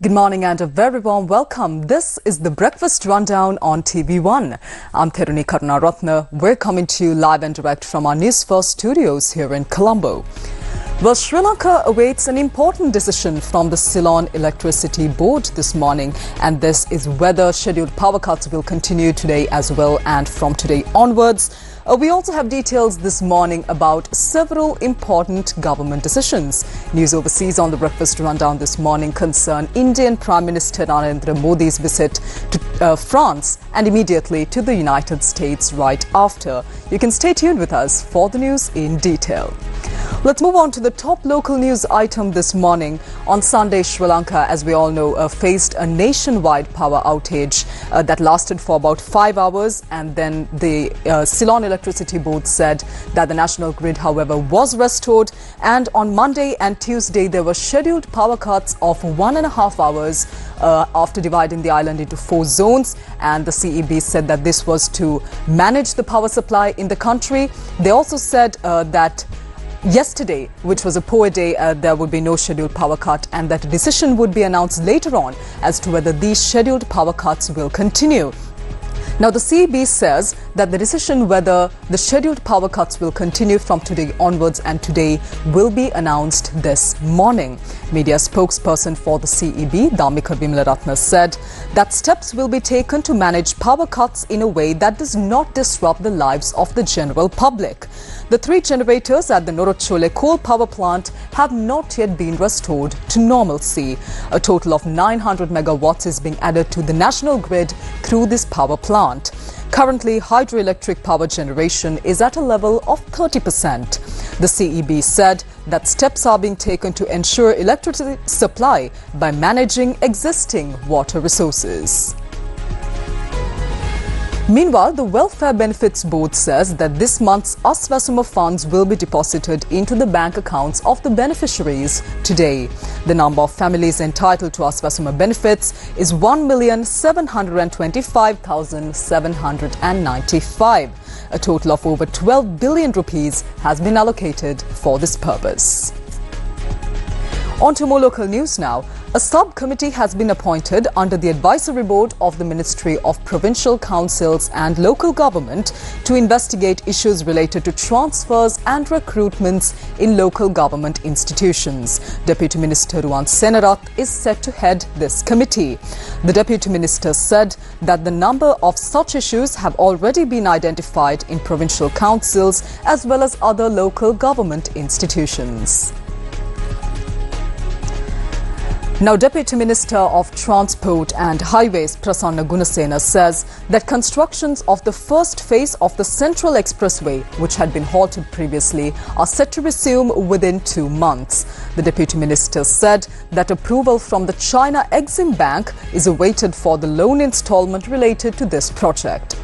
Good morning and a very warm welcome. This is the Breakfast Rundown on TV1. I'm Therunee Karunaratne. We're coming to you live and direct from our Newsfirst studios here in Colombo. Well, Sri Lanka awaits an important decision from the Ceylon Electricity Board this morning, and this is whether scheduled power cuts will continue today as well and from today onwards. We also have details this morning about several important government decisions. News overseas on the Breakfast Rundown this morning concern Indian Prime Minister Narendra Modi's visit to France and immediately to the United States right after. You can stay tuned with us for the news in detail. Let's move on to the top local news item this morning. On Sunday, Sri Lanka, as we all know, faced a nationwide power outage that lasted for about 5 hours, and then the Ceylon Electricity Board said that the national grid, however, was restored, and on Monday and Tuesday there were scheduled power cuts of 1.5 hours after dividing the island into 4 zones, and the CEB said that this was to manage the power supply in the country. They also said that yesterday, which was a poor day, there would be no scheduled power cut, and that a decision would be announced later on as to whether these scheduled power cuts will continue. Now, the CEB says that the decision whether the scheduled power cuts will continue from today onwards and today will be announced this morning. Media spokesperson for the CEB, Dhammika Vimalaratne, said that steps will be taken to manage power cuts in a way that does not disrupt the lives of the general public. The 3 generators at the Norachole coal power plant have not yet been restored to normalcy. A total of 900 megawatts is being added to the national grid through this power plant. Currently, hydroelectric power generation is at a level of 30%. The CEB said that steps are being taken to ensure electricity supply by managing existing water resources. Meanwhile, the Welfare Benefits Board says that this month's Aswasuma funds will be deposited into the bank accounts of the beneficiaries today. The number of families entitled to Aswasuma benefits is 1,725,795. A total of over 12 billion rupees has been allocated for this purpose. On to more local news now. A subcommittee has been appointed under the advisory board of the Ministry of Provincial Councils and Local Government to investigate issues related to transfers and recruitments in local government institutions. Deputy Minister Ruan Senarath is set to head this committee. The Deputy Minister said that the number of such issues have already been identified in provincial councils as well as other local government institutions. Now, Deputy Minister of Transport and Highways Prasanna Gunasena says that constructions of the first phase of the Central Expressway, which had been halted previously, are set to resume within 2 months. The Deputy Minister said that approval from the China Exim Bank is awaited for the loan installment related to this project.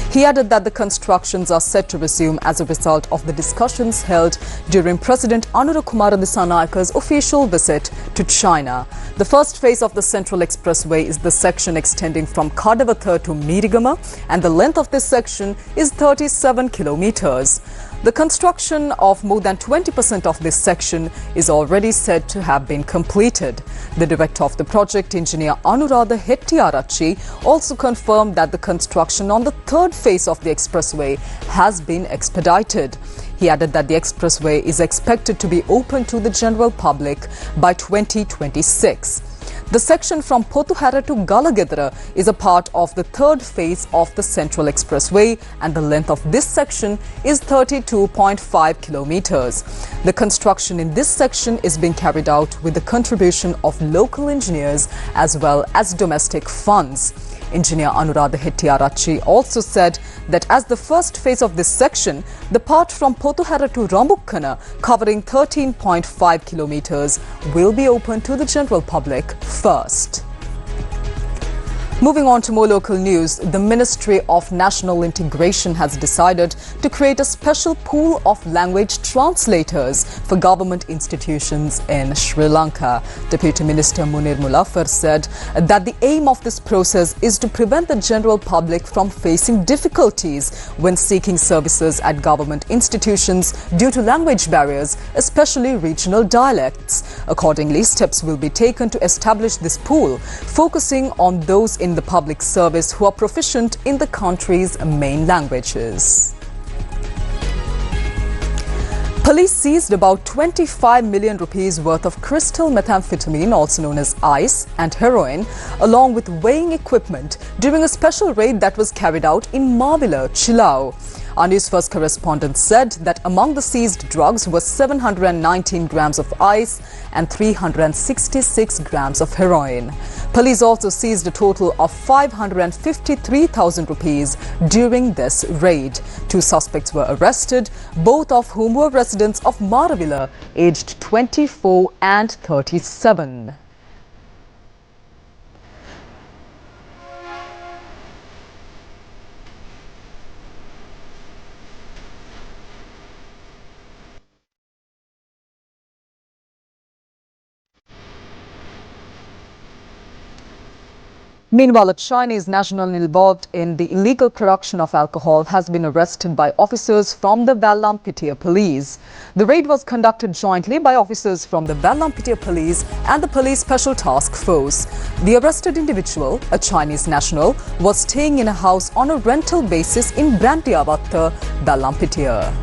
He added that the constructions are set to resume as a result of the discussions held during President Anura Kumara Dissanayaka's official visit to China. The first phase of the Central Expressway is the section extending from Kadavathar to Mirigama, and the length of this section is 37 kilometers. The construction of more than 20% of this section is already said to have been completed. The director of the project, Engineer Anuradha Hettiarachchi, also confirmed that the construction on the third phase of the expressway has been expedited. He added that the expressway is expected to be open to the general public by 2026. The section from Pothuhara to Galagedra is a part of the third phase of the Central Expressway, and the length of this section is 32.5 kilometers. The construction in this section is being carried out with the contribution of local engineers as well as domestic funds. Engineer Anuradha Hettiarachchi also said that as the first phase of this section, the part from Pothuhara to Rambukkana, covering 13.5 kilometers, will be open to the general public first. Moving on to more local news, the Ministry of National Integration has decided to create a special pool of language translators for government institutions in Sri Lanka. Deputy Minister Munir Mulafar said that the aim of this process is to prevent the general public from facing difficulties when seeking services at government institutions due to language barriers, especially regional dialects. Accordingly, steps will be taken to establish this pool, focusing on those in the public service who are proficient in the country's main languages. Police seized about 25 million rupees worth of crystal methamphetamine, also known as ice, and heroin, along with weighing equipment during a special raid that was carried out in Mavila, Chilao. Our Newsfirst correspondent said that among the seized drugs was 719 grams of ice and 366 grams of heroin. Police also seized a total of 553,000 rupees during this raid. 2 suspects were arrested, both of whom were residents of Maravila, aged 24 and 37. Meanwhile, a Chinese national involved in the illegal production of alcohol has been arrested by officers from the Vallampitia police. The raid was conducted jointly by officers from the Vallampitia police and the police special task force. The arrested individual, a Chinese national, was staying in a house on a rental basis in Brantiavatta, Vallampitia.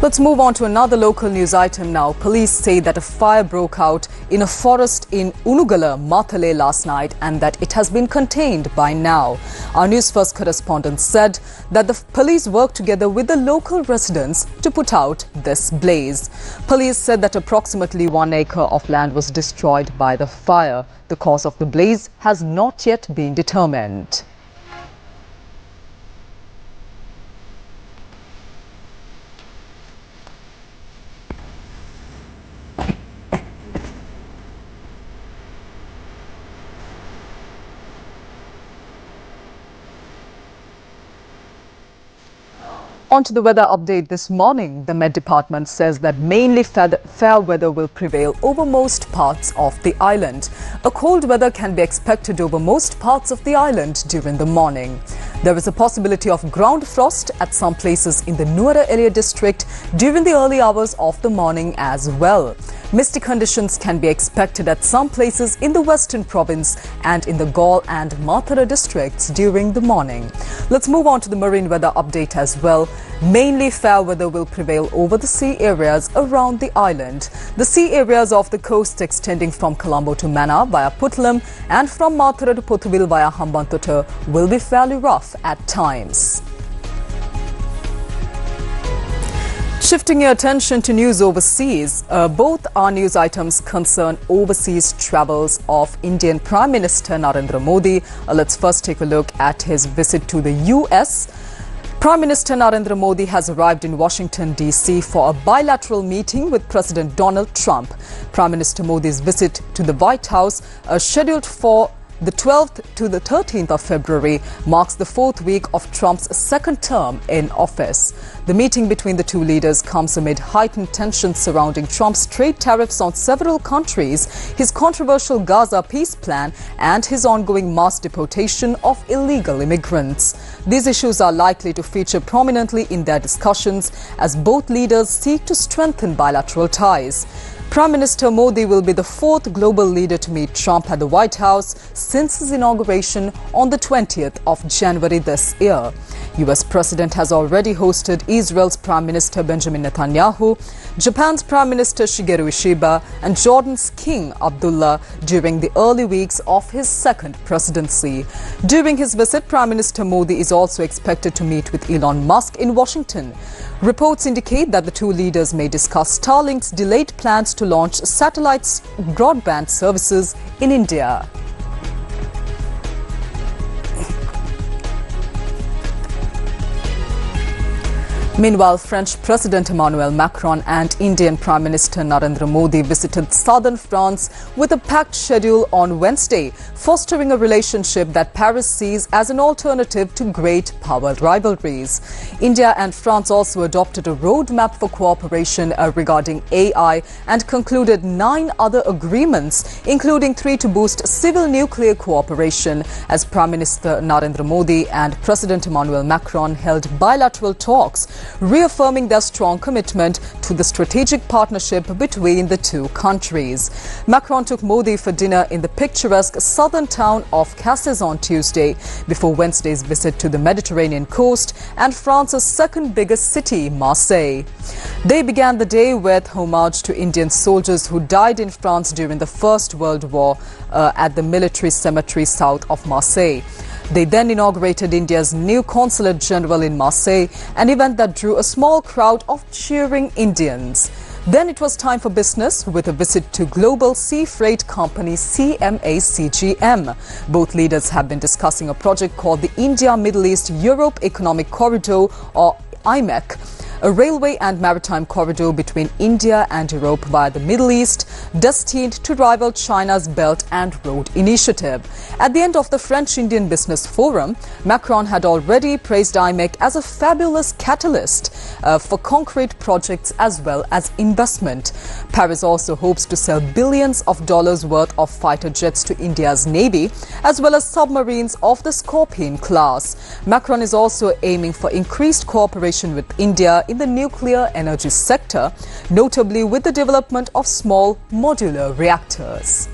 Let's move on to another local news item now. Police say that a fire broke out in a forest in Unugala, Mathale last night and that it has been contained by now. Our Newsfirst correspondent said that the police worked together with the local residents to put out this blaze. Police said that approximately 1 acre of land was destroyed by the fire. The cause of the blaze has not yet been determined. On to the weather update this morning. The Met Department says that mainly fair weather will prevail over most parts of the island. A cold weather can be expected over most parts of the island during the morning. There is a possibility of ground frost at some places in the Nuwara area district during the early hours of the morning as well. Misty conditions can be expected at some places in the Western Province and in the Gaul and Mathura districts during the morning. Let's move on to the marine weather update as well. Mainly fair weather will prevail over the sea areas around the island. The sea areas of the coast extending from Colombo to Mannar via Putlam and from Mathura to Pothuvil via Hambantota will be fairly rough at times. Shifting your attention to news overseas, both our news items concern overseas travels of Indian Prime Minister Narendra Modi. Let's first take a look at his visit to the US. Prime Minister Narendra Modi has arrived in Washington, D.C. for a bilateral meeting with President Donald Trump. Prime Minister Modi's visit to the White House, scheduled for the 12th to the 13th of February, marks the 4th week of Trump's second term in office. The meeting between the two leaders comes amid heightened tensions surrounding Trump's trade tariffs on several countries, his controversial Gaza peace plan, and his ongoing mass deportation of illegal immigrants. These issues are likely to feature prominently in their discussions as both leaders seek to strengthen bilateral ties. Prime Minister Modi will be the 4th global leader to meet Trump at the White House since his inauguration on the 20th of January this year. US President has already hosted Israel's Prime Minister Benjamin Netanyahu, Japan's Prime Minister Shigeru Ishiba and Jordan's King Abdullah during the early weeks of his second presidency. During his visit, Prime Minister Modi is also expected to meet with Elon Musk in Washington. Reports indicate that the two leaders may discuss Starlink's delayed plans to launch satellite broadband services in India. Meanwhile, French President Emmanuel Macron and Indian Prime Minister Narendra Modi visited southern France with a packed schedule on Wednesday, fostering a relationship that Paris sees as an alternative to great power rivalries. India and France also adopted a roadmap for cooperation regarding AI and concluded 9 other agreements, including 3 to boost civil nuclear cooperation, as Prime Minister Narendra Modi and President Emmanuel Macron held bilateral talks, reaffirming their strong commitment to the strategic partnership between the two countries. Macron took Modi for dinner in the picturesque southern town of Cassis on Tuesday, before Wednesday's visit to the Mediterranean coast and France's second biggest city, Marseille. They began the day with homage to Indian soldiers who died in France during the First World War at the military cemetery south of Marseille. They then inaugurated India's new Consulate General in Marseille, an event that drew a small crowd of cheering Indians. Then it was time for business with a visit to global sea freight company CMA-CGM. Both leaders have been discussing a project called the India-Middle East-Europe Economic Corridor, or IMEC, a railway and maritime corridor between India and Europe via the Middle East, destined to rival China's Belt and Road Initiative. At the end of the French-Indian Business Forum, Macron had already praised IMEC as a fabulous catalyst for concrete projects as well as investment. Paris also hopes to sell billions of dollars worth of fighter jets to India's Navy, as well as submarines of the Scorpion class. Macron is also aiming for increased cooperation with India in the nuclear energy sector, notably with the development of small modular reactors.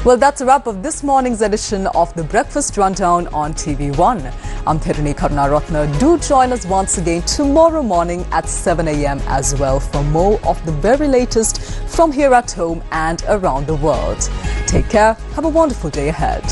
Well, that's a wrap of this morning's edition of the Breakfast Rundown on TV1. I'm Therunee Karunaratne. Do join us once again tomorrow morning at 7 a.m. as well for more of the very latest from here at home and around the world. Take care. Have a wonderful day ahead.